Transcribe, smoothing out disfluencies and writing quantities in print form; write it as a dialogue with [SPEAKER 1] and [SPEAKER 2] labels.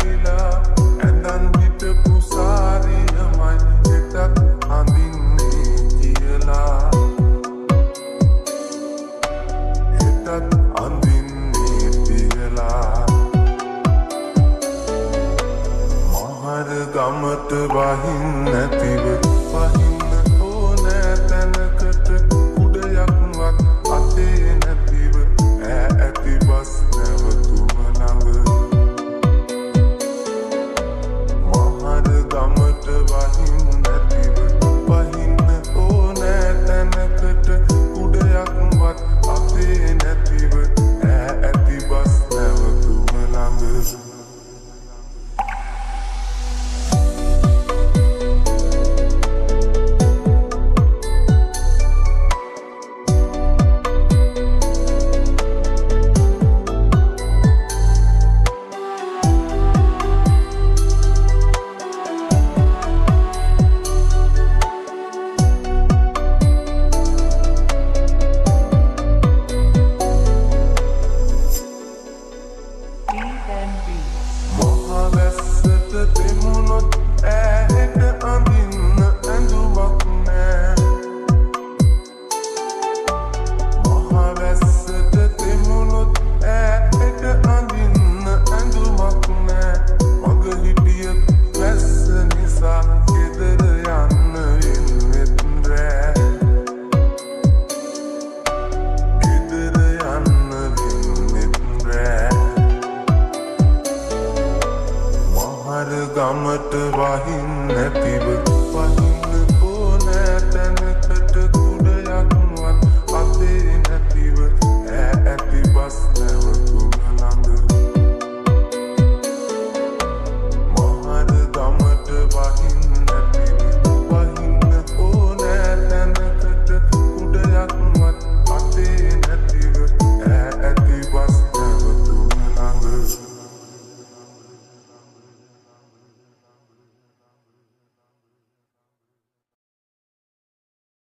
[SPEAKER 1] ඇවිලා ඇඳන් හිටපු සාරියමයි එතත් අඳින්නේ කියලා එතත් අඳින්නේ කියලා මහර ගමට වහින් නැතිව වහින්න ඕනෑ තැනකට කුඩයක්වත් අතේ නැතිව ඇති බස් නැවතුම ළඟ මහර ගමට වහින් නැතිව වහින්න ඕනෑ තැනකට කුඩයක්වත් අතේ නැතිව ඇති බස් නැවතුම ළඟ මහවැස්සට දෙමුණොත් ඈට අඳින්න ඇඳුමක් නෑ මහවැස්සට දෙමුණොත් ඈට අඳින්න ඇඳුමක් නෑ මග හිටිය වැස්ස නිසා ගෙදර යන්න වෙන්නෙත් රෑ ගෙදර යන්න වෙන්නෙත් රෑ මහර ගමට වහින් නැතිව